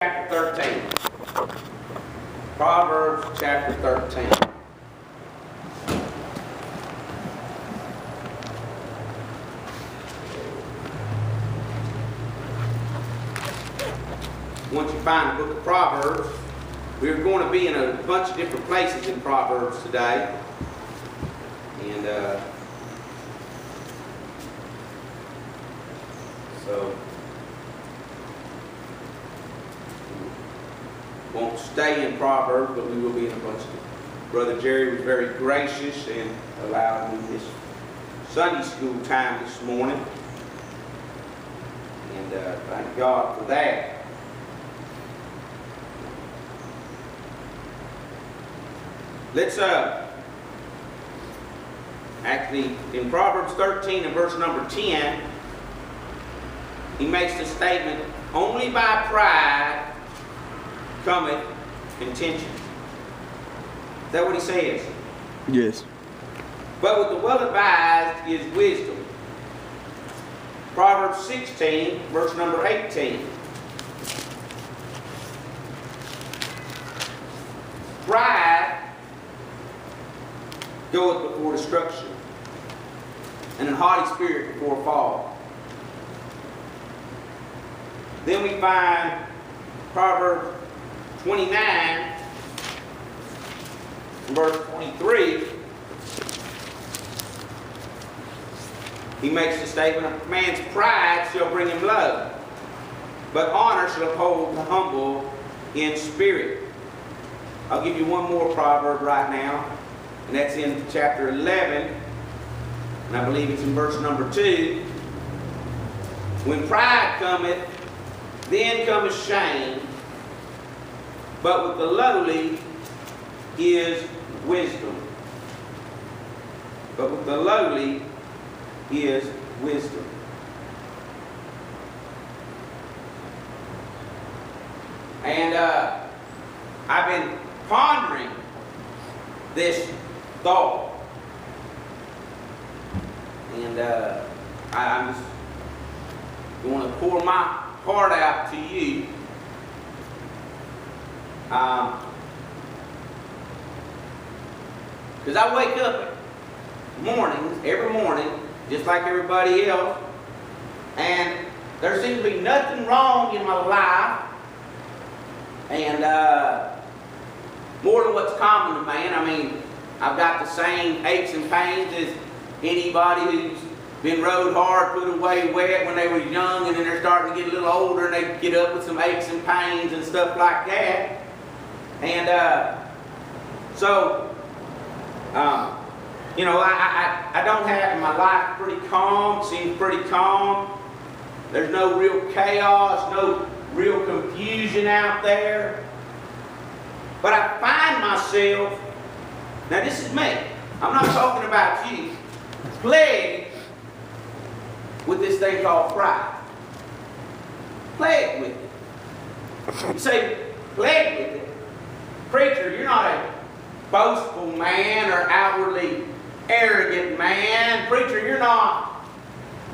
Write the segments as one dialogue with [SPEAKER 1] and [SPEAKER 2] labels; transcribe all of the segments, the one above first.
[SPEAKER 1] Chapter 13. Proverbs chapter 13. Once you find the book of Proverbs, we're going to be in a bunch of different places in Proverbs today. And so won't stay in Proverbs, but we will be in a bunch of. Brother Jerry was very gracious and allowed me this Sunday school time this morning. And thank God for that. Let's actually in Proverbs 13 and verse number 10, he makes the statement, only by pride cometh contention. Is that what he says?
[SPEAKER 2] Yes.
[SPEAKER 1] But with the well-advised is wisdom. Proverbs 16, verse number 18. Pride goeth before destruction, and an haughty spirit before a fall. Then we find Proverbs 29, verse 23, he makes the statement, a man's pride shall bring him low, but honor shall uphold the humble in spirit. I'll give you one more proverb right now, and that's in chapter 11, and I believe it's in verse number 2. When pride cometh, then cometh shame, but with the lowly is wisdom. But with the lowly is wisdom. And I've been pondering this thought. And I'm just going to pour my heart out to you. Because I wake up mornings, every morning, just like everybody else, and there seems to be nothing wrong in my life, and more than what's common to man. I mean, I've got the same aches and pains as anybody who's been rode hard, put away wet when they were young, and then they're starting to get a little older, and they get up with some aches and pains and stuff like that. And so, you know, I don't have my life pretty calm, seems pretty calm. There's no real chaos, no real confusion out there. But I find myself, now this is me, I'm not talking about you, plagued with this thing called pride. Plagued with it. You say, plagued with it. Preacher, you're not a boastful man or outwardly arrogant man. Preacher, you're not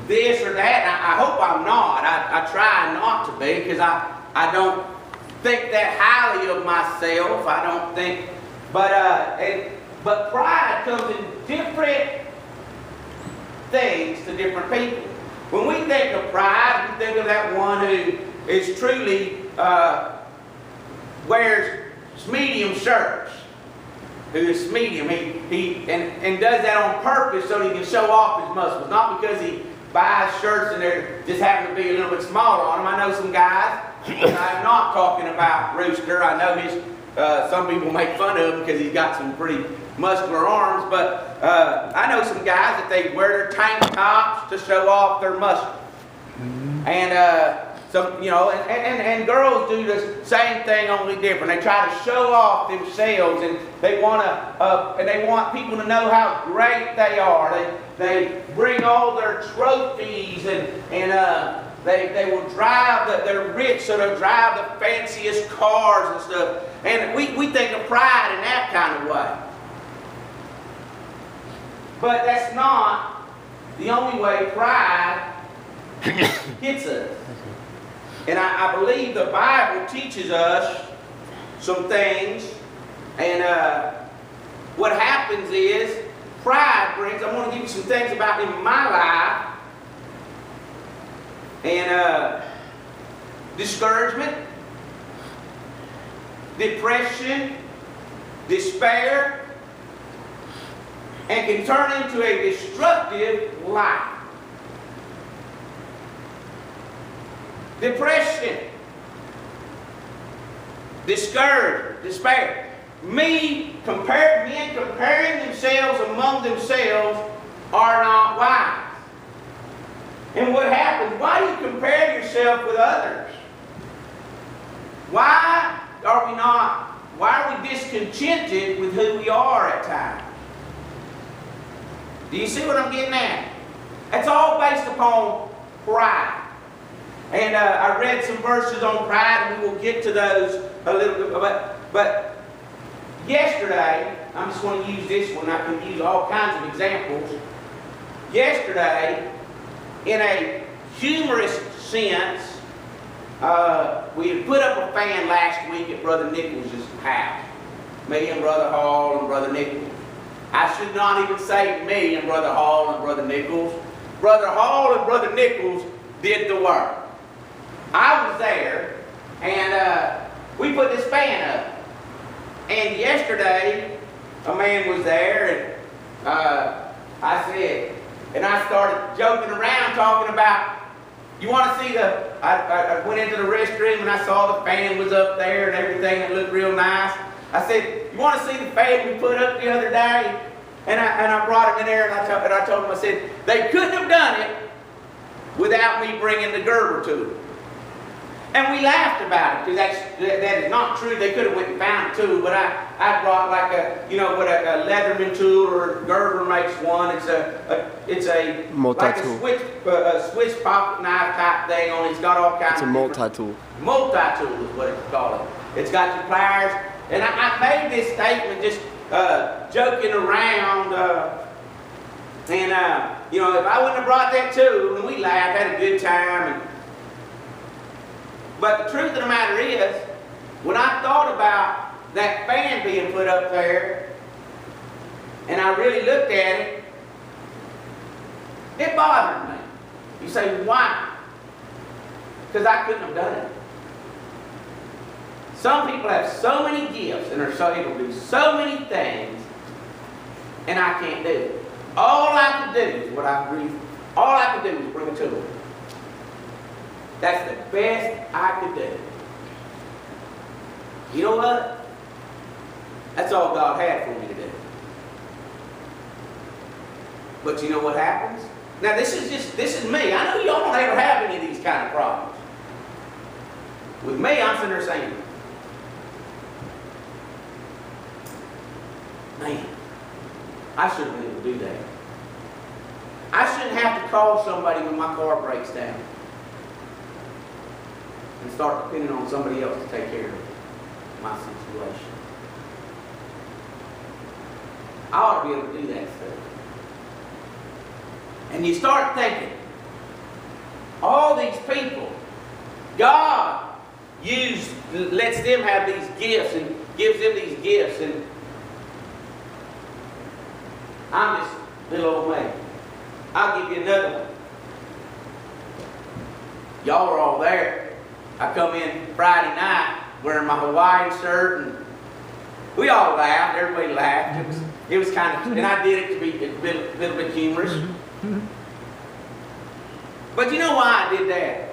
[SPEAKER 1] this or that. And I hope I'm not. I try not to be, because I don't think that highly of myself. I don't think. But pride comes in different things to different people. When we think of pride, we think of that one who is truly wears medium shirts, who is medium, and does that on purpose so he can show off his muscles, not because he buys shirts and they just happen to be a little bit smaller on them. I know some guys, and I'm not talking about Rooster. I know his some people make fun of him because he's got some pretty muscular arms, but I know some guys that they wear their tank tops to show off their muscles. And so, you know, and girls do the same thing, only different. They try to show off themselves, and they want people to know how great they are. They bring all their trophies, and they will drive. They're rich, so they'll drive the fanciest cars and stuff. And we think of pride in that kind of way. But that's not the only way pride gets us. And I believe the Bible teaches us some things. And what happens is, pride brings, I'm going to give you some things about in my life. And discouragement, depression, despair, and can turn into a destructive life. Depression, discouragement, despair. Men comparing themselves among themselves are not wise. And what happens? Why do you compare yourself with others? Why are we discontented with who we are at times? Do you see what I'm getting at? It's all based upon pride. And I read some verses on pride, and we will get to those a little bit. But yesterday, I'm just going to use this one. I can use all kinds of examples. Yesterday, in a humorous sense, we had put up a fan last week at Brother Nichols' house. Me and Brother Hall and Brother Nichols. I should not even say me and Brother Hall and Brother Nichols. Brother Hall and Brother Nichols did the work. I was there, and we put this fan up. And yesterday, a man was there, and I said, and I started joking around, talking about, you want to see the, I went into the restroom and I saw the fan was up there and everything, it looked real nice. I said, you want to see the fan we put up the other day? And I brought him in there, and I told him, I said, they couldn't have done it without me bringing the Gerber to them. And we laughed about it, because that is not true. They could have went and found a tool, but I brought like a, you know, what a Leatherman tool, or Gerber makes one. It's a
[SPEAKER 2] multi-tool.
[SPEAKER 1] Like a Swiss pocket knife type thing on it. It's got all kinds.
[SPEAKER 2] It's a multi-tool.
[SPEAKER 1] Multi-tool is what it's called. It's got your pliers, and I made this statement just joking around, you know, if I wouldn't have brought that tool, and we laughed, had a good time. But the truth of the matter is, when I thought about that fan being put up there, and I really looked at it, it bothered me. You say, why? Because I couldn't have done it. Some people have so many gifts and are so able to do so many things, and I can't do it. All I can do is what I breathe. All I can do is bring a tool. That's the best I could do. You know what? That's all God had for me to do. But you know what happens? Now this is me. I know y'all don't ever have any of these kind of problems. With me, I'm sitting there saying, man, I shouldn't have been able to do that. I shouldn't have to call somebody when my car breaks down and start depending on somebody else to take care of my situation. I ought to be able to do that stuff. And you start thinking, all these people, God lets them have these gifts and gives them these gifts, and I'm just little old me. I'll give you another one. Y'all were all there. I come in Friday night wearing my Hawaiian shirt, and we all laughed. Everybody laughed. It was kind of, and I did it to be a little bit humorous. But you know why I did that?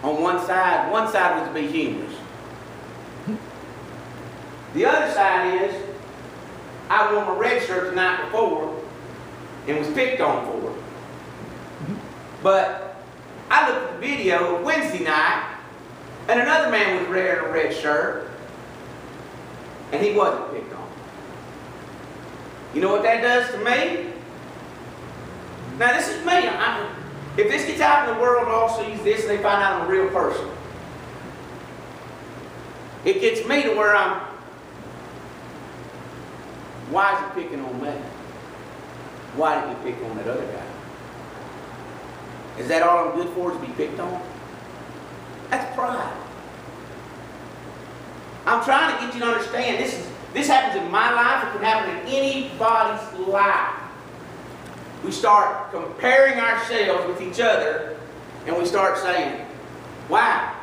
[SPEAKER 1] On one side was to be humorous. The other side is, I wore my red shirt the night before and was picked on for it. But I looked at the video Wednesday night, and another man was wearing a red shirt, and he wasn't picked on. You know what that does to me? Now this is me. If this gets out in the world, all sees this, and they find out I'm a real person, it gets me to where I'm, why is he picking on me? Why did he pick on that other guy? Is that all I'm good for, is to be picked on? That's pride. I'm trying to get you to understand this happens in my life. It can happen in anybody's life. We start comparing ourselves with each other, and we start saying, "Wow,"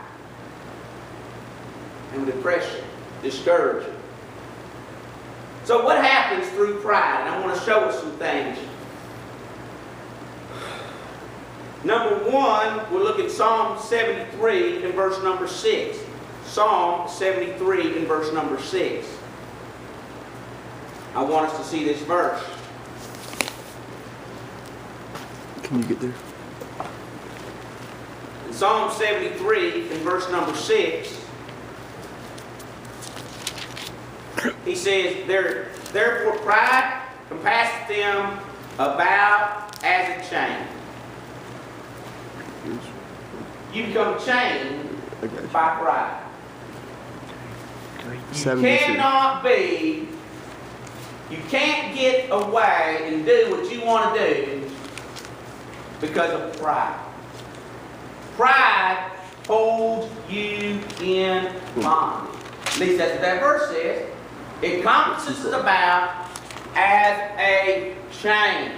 [SPEAKER 1] and depression, discouragement. So what happens through pride? And I want to show us some things. Number one, we'll look at Psalm 73 and verse number 6. Psalm 73 and verse number 6. I want us to see this verse.
[SPEAKER 2] Can you get there?
[SPEAKER 1] In Psalm 73 and verse number 6, he says, "Therefore pride compasseth them about as a chain." You become chained by pride. You can't get away and do what you want to do because of pride. Pride holds you in bondage. At least that's what that verse says. It compasses about as a chain.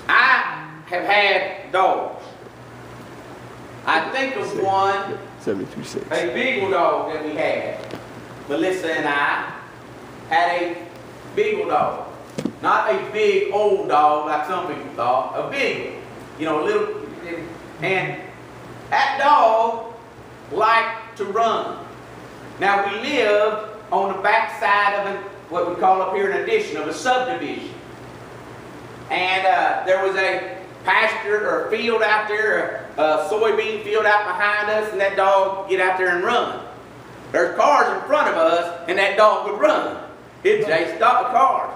[SPEAKER 1] I have had dogs. I think of one,
[SPEAKER 2] 73-6.
[SPEAKER 1] a beagle dog that we had. Melissa and I had a beagle dog. Not a big old dog like some people thought. A beagle. You know, a little. And that dog liked to run. Now we lived on the back side of what we call up here an addition of a subdivision. And there was a pasture or a field out there, a soybean field out behind us, and that dog would get out there and run. There's cars in front of us, and that dog would run. He'd say, "Stop the car."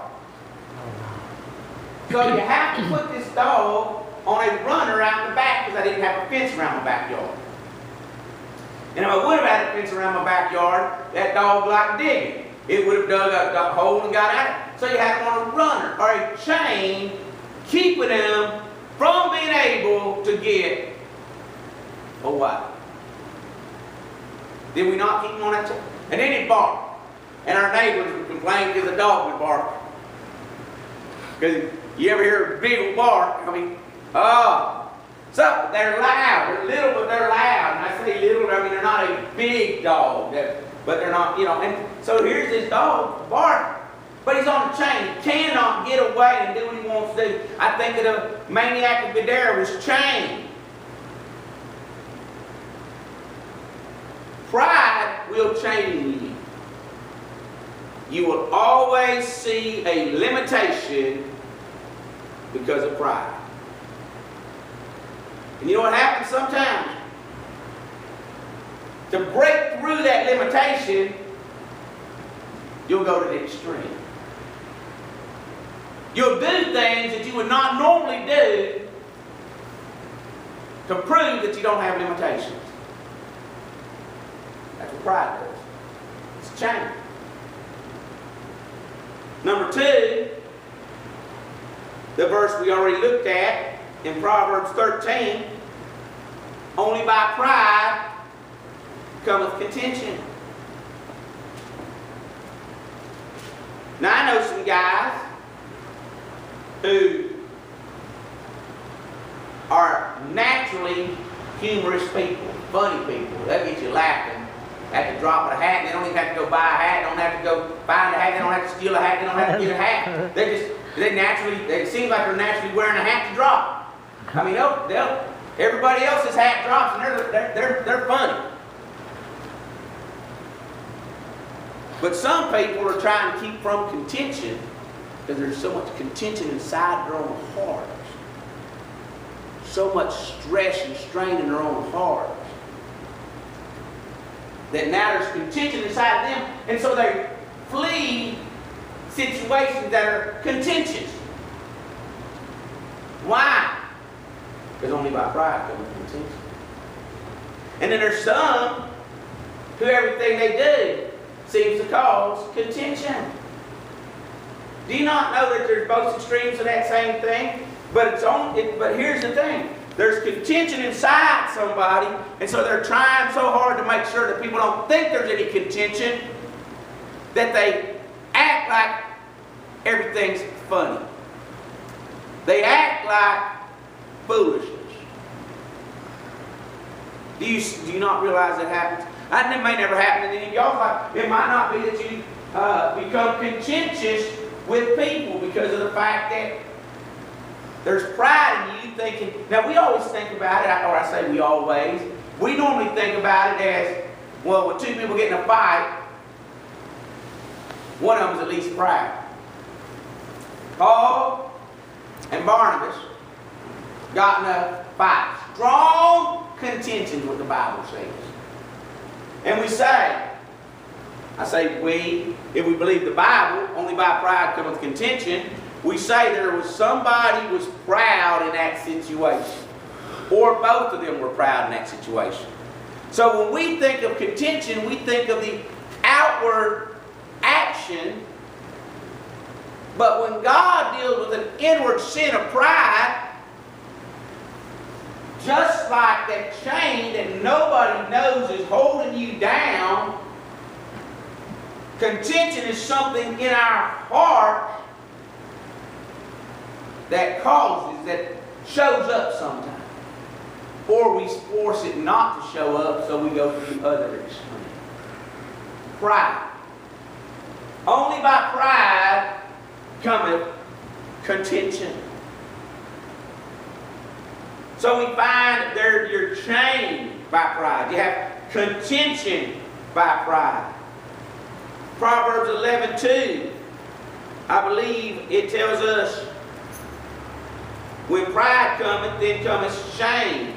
[SPEAKER 1] So you have to put this dog on a runner out in the back because I didn't have a fence around my backyard. And if I would have had a fence around my backyard, that dog liked digging. It would have dug a hole and got out. So you had to want a runner or a chain keeping him from being able to get away. Did we not keep him on that chain? And then he'd bark. And our neighbors would complain because the dog would bark. Because you ever hear a beagle bark? I mean, so they're loud. They're little, but they're loud. And I say little, I mean they're not a big dog. But they're not, you know. And so here's this dog barking. But he's on a chain. He cannot get away and do what he wants to do. I think that a maniac of Gadara was chained. Pride will chain you. You will always see a limitation because of pride. And you know what happens sometimes? To break through that limitation, you'll go to the extreme. You'll do things that you would not normally do to prove that you don't have limitations. That's what pride does. It's a chain. Number two, the verse we already looked at in Proverbs 13, only by pride cometh contention. Now I know some guys who are naturally humorous people, funny people. They'll get you laughing at the drop of a hat. They don't even have to go buy a hat. They don't have to go find a hat. They don't have to steal a hat. They don't have to get a hat. They seem like they're naturally wearing a hat to drop. I mean, everybody else's hat drops and they're funny. But some people are trying to keep from contention because there's so much contention inside their own hearts. So much stress and strain in their own hearts. That now there's contention inside them, and so they flee situations that are contentious. Why? Because only by pride comes contention. And then there's some who everything they do seems to cause contention. Do you not know that there's both extremes of that same thing? But here's the thing. There's contention inside somebody, and so they're trying so hard to make sure that people don't think there's any contention that they act like everything's funny. They act like foolishness. Do you not realize that happens? It may never happen in any of y'all's life. It might not be that you become contentious with people because of the fact that there's pride in you thinking. Now we always think about it, or I say we always. We normally think about it as, well, when two people get in a fight, one of them is at least proud. Paul and Barnabas got in a fight. Strong contention, what the Bible says. And we say, I say we, if we believe the Bible, only by pride cometh contention, we say there was somebody was proud in that situation. Or both of them were proud in that situation. So when we think of contention, we think of the outward action. But when God deals with an inward sin of pride, just like that chain that nobody knows is holding you down, contention is something in our heart that causes, that shows up sometimes. Or we force it not to show up, so we go to the other extreme. Pride. Only by pride cometh contention. So we find there you're chained by pride. You have contention by pride. Proverbs 11:2, I believe it tells us, when pride cometh, then cometh shame,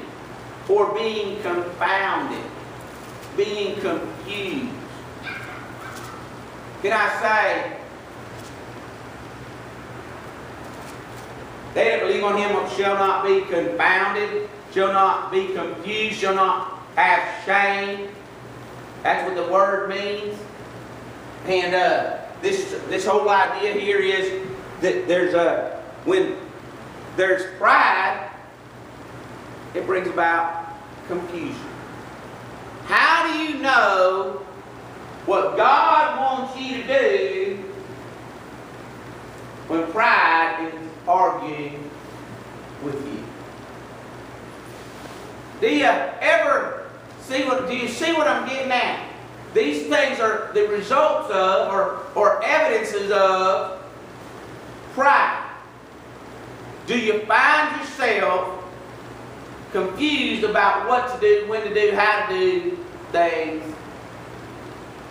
[SPEAKER 1] for being confounded, being confused. Can I say, they that believe on him shall not be confounded, shall not be confused, shall not have shame. That's what the word means. And this whole idea here is that when there's pride, it brings about confusion. How do you know what God wants you to do when pride is arguing with you? Do you see what I'm getting at? These things are the results of, or evidences of, pride. Do you find yourself confused about what to do, when to do, how to do things,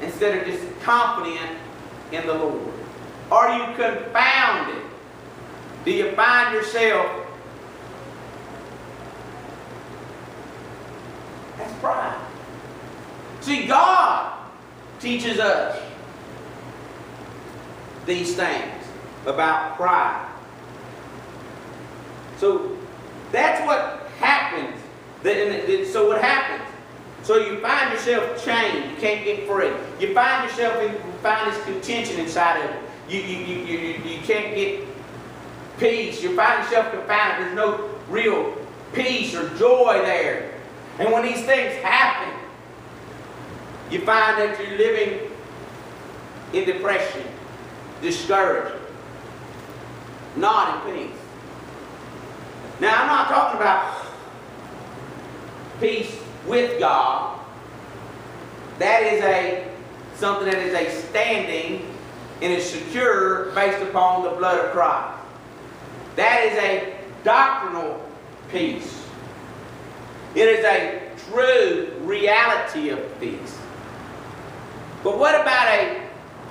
[SPEAKER 1] instead of just confident in the Lord? Are you confounded? Do you find yourself? That's pride. See, God teaches us these things about pride. So that's what happens. So what happens? So you find yourself chained. You can't get free. You find yourself find this contention inside of it. You can't get peace. You find yourself confounded. There's no real peace or joy there. And when these things happen, you find that you're living in depression, discouraged, not in peace. Now, I'm not talking about peace with God. That is something that is a standing and is secure based upon the blood of Christ. That is a doctrinal peace. It is a true reality of peace. But what about a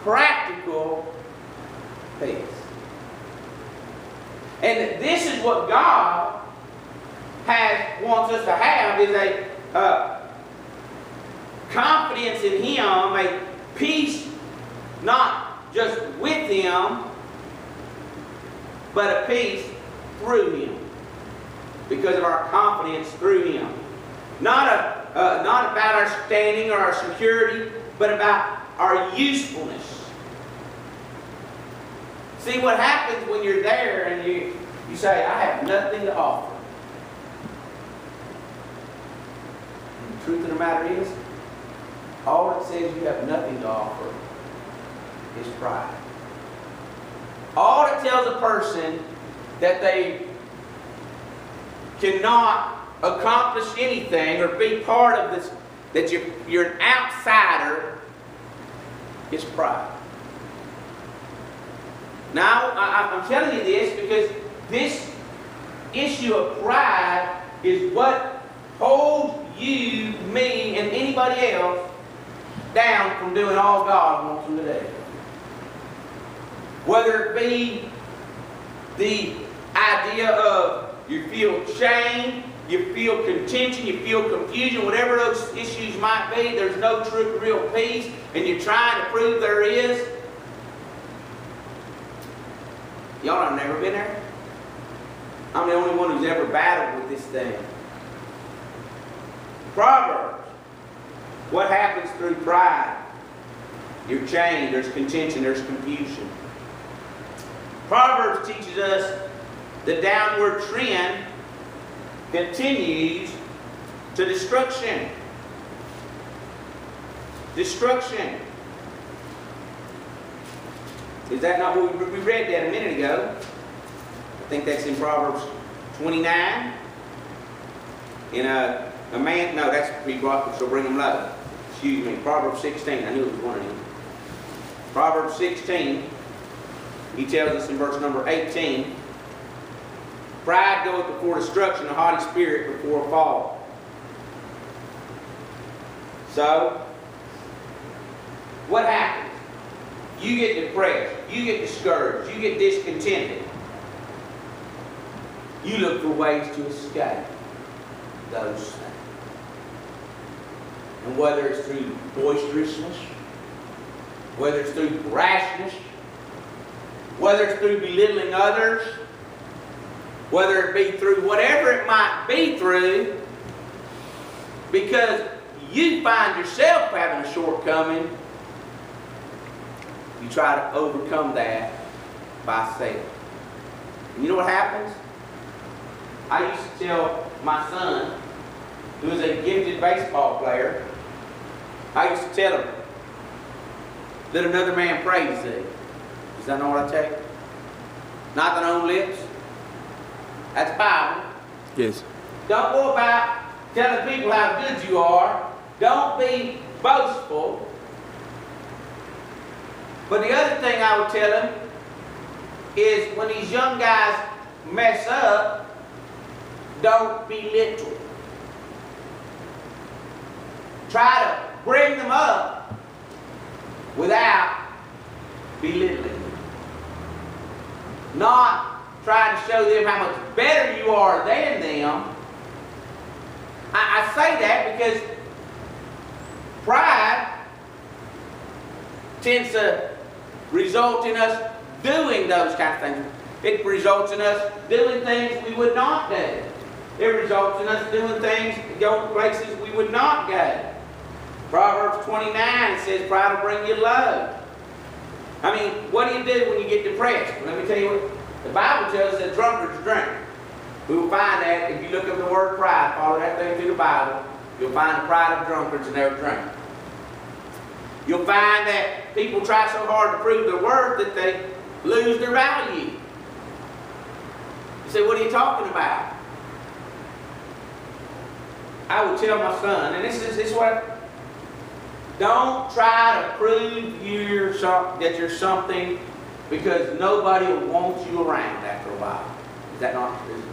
[SPEAKER 1] practical peace? And this is what God wants us to have, is a confidence in Him, a peace not just with Him, but a peace through Him, because of our confidence through Him. Not about our standing or our security, but about our usefulness. See, what happens when you're there and you say, I have nothing to offer. The truth of the matter is, all it says you have nothing to offer is pride. All it tells a person that they cannot accomplish anything or be part of this, that you're an outsider, is pride. Now, I'm telling you this because this issue of pride is what holds you, me, and anybody else down from doing all God wants them to do. Whether it be the idea of you feel shame, you feel contention, you feel confusion, whatever those issues might be, there's no true real peace, and you're trying to prove there is. Y'all have never been there? I'm the only one who's ever battled with this thing. Proverbs. What happens through pride? You're chained, there's contention, there's confusion. Proverbs teaches us the downward trend continues to destruction. Destruction. Is that not what we read that a minute ago? I think that's in Proverbs 29. In a man, no, that's he brought, so bring him low. Excuse me, Proverbs 16. I knew it was one of them. Proverbs 16. He tells us in verse number 18, pride goeth before destruction, a haughty spirit before a fall. So, what happens? You get depressed, you get discouraged, you get discontented. You look for ways to escape those things. And whether it's through boisterousness, whether it's through rashness, whether it's through belittling others, whether it be through whatever it might be through, because you find yourself having a shortcoming, you try to overcome that by self. And you know what happens? I used to tell my son, who is a gifted baseball player, I used to tell him, let another man praise thee. Does that know what I tell you? Not thine own lips. That's Bible.
[SPEAKER 2] Yes.
[SPEAKER 1] Don't go about telling people how good you are. Don't be boastful. But the other thing I would tell him is when these young guys mess up, don't belittle. Try to bring them up without belittling them. Not trying to show them how much better you are than them. I say that because pride tends to result in us doing those kind of things. It results in us doing things we would not do. It results in us doing things, going places we would not go. Proverbs 29 says pride will bring you low. I mean, what do you do when you get depressed? Well, let me tell you what, the Bible tells us that drunkards drink. We will find that if you look up the word pride, follow that thing through the Bible, you'll find the pride of drunkards and their drink. You'll find that people try so hard to prove their worth that they lose their value. You say, what are you talking about? I would tell my son, and this is what, don't try to prove that you're something because nobody will want you around after a while. Is that not true?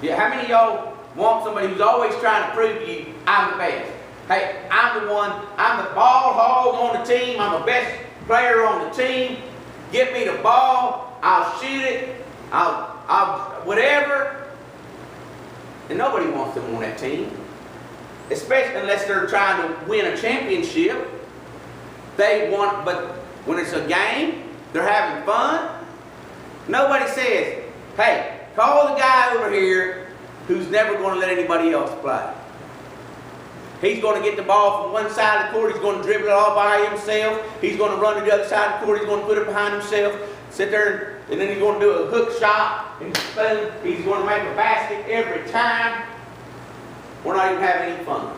[SPEAKER 1] Yeah, how many of y'all want somebody who's always trying to prove to you, I'm the best? Hey, I'm the one, I'm the ball hog on the team, I'm the best player on the team. Get me the ball, I'll shoot it, I'll whatever. And nobody wants them on that team. Especially unless they're trying to win a championship. They want, but when it's a game, they're having fun. Nobody says, hey, call the guy over here who's never going to let anybody else play. He's going to get the ball from one side of the court. He's going to dribble it all by himself. He's going to run to the other side of the court. He's going to put it behind himself, sit there, and then he's going to do a hook shot. And boom, he's going to make a basket every time. We're not even having any fun.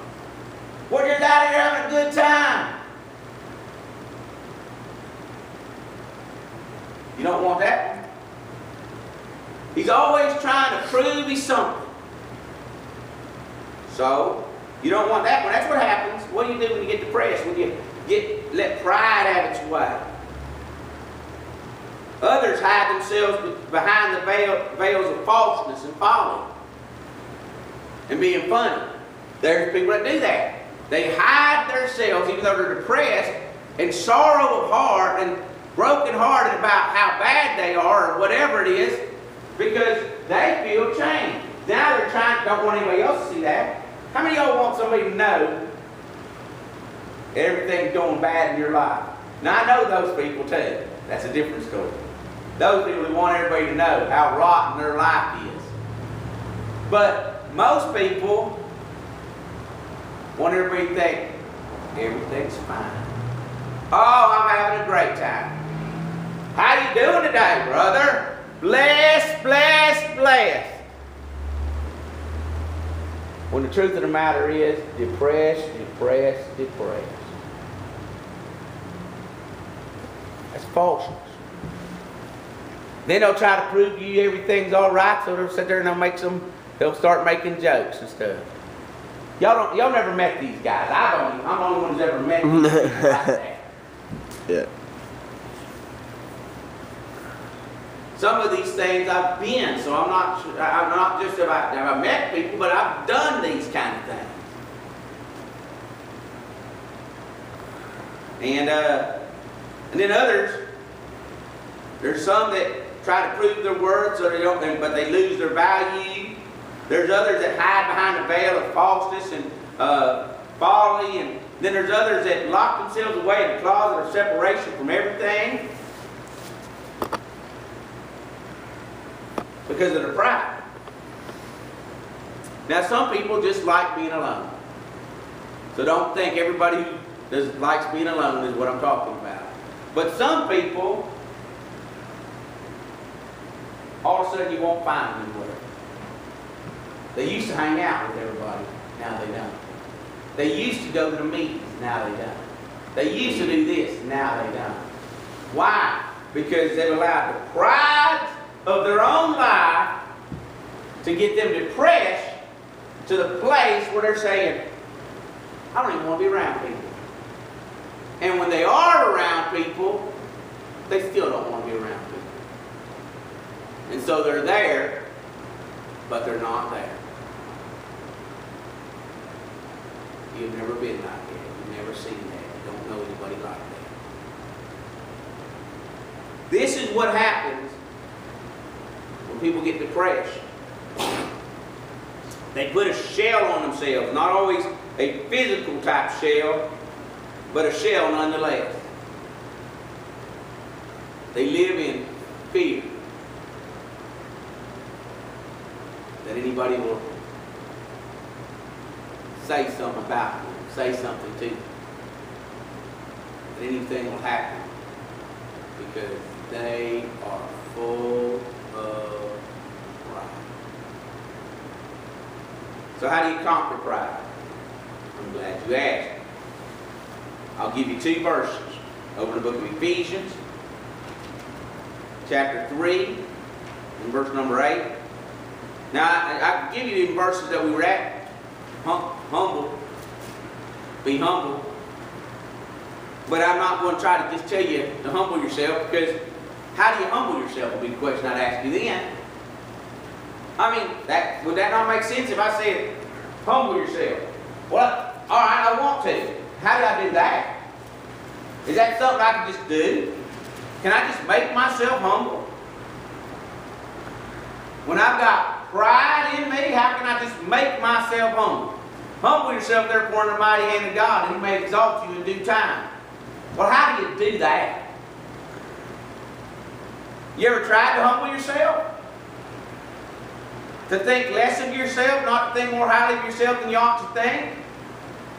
[SPEAKER 1] We're just out here having a good time. You don't want that one. He's always trying to prove he's something. So, you don't want that one. That's what happens. What do you do when you get depressed? When you let pride have its way. Others hide themselves behind the veils of falseness and folly and being funny. There's people that do that. They hide themselves even though they're depressed and sorrow of heart and broken-hearted about how bad they are or whatever it is because they feel changed. Now they're don't want anybody else to see that. How many of y'all want somebody to know everything's going bad in your life? Now I know those people too. That's a different story. Those people who want everybody to know how rotten their life is. But most people want everybody to think everything's fine. Oh, I'm having a great time. How you doing today, brother? Blessed, blessed, blessed. When the truth of the matter is, depressed, depressed, depressed. That's falseness. Then they'll try to prove to you everything's all right, so they'll sit there and they'll start making jokes and stuff. Y'all never met these guys. I'm the only one who's ever met these people like that.
[SPEAKER 2] Yeah.
[SPEAKER 1] Some of these things I've been, so I'm not just about have I met people, but I've done these kind of things. And then others, there's some that try to prove their worth so they don't, but they lose their value. There's others that hide behind the veil of falseness and folly, and then there's others that lock themselves away in the closet of separation from everything because of their pride. Now some people just like being alone. So don't think everybody who likes being alone is what I'm talking about. But some people, all of a sudden you won't find them anywhere. They used to hang out with everybody, now they don't. They used to go to the meetings, now they don't. They used to do this, now they don't. Why? Because they've allowed the pride of their own life to get them depressed to the place where they're saying, I don't even want to be around people. And when they are around people, they still don't want to be around people. And so they're there, but they're not there. You've never been like that. You've never seen that. You don't know anybody like that. This is what happens when people get depressed. They put a shell on themselves, not always a physical type shell, but a shell nonetheless. They live in fear that anybody will say something about them, say something to them, that anything will happen because they are full of pride. So how do you conquer pride? I'm glad you asked. I'll give you 2 verses. Open the book of Ephesians, chapter 3, and verse number 8. Now, I can give you the verses that we were at. Humble. Be humble. But I'm not going to try to just tell you to humble yourself, because how do you humble yourself will be the question I'd ask you then. I mean, would that not make sense if I said, humble yourself? Well, all right, I want to. How do I do that? Is that something I can just do? Can I just make myself humble? When I've got pride in me, how can I just make myself humble? Humble yourself therefore in the mighty hand of God, and He may exalt you in due time. Well, how do you do that? You ever tried to humble yourself? To think less of yourself, not to think more highly of yourself than you ought to think?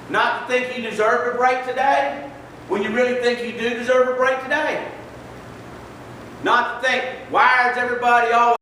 [SPEAKER 1] Not to think you deserve a break today, when you really think you do deserve a break today? Not to think, why is everybody always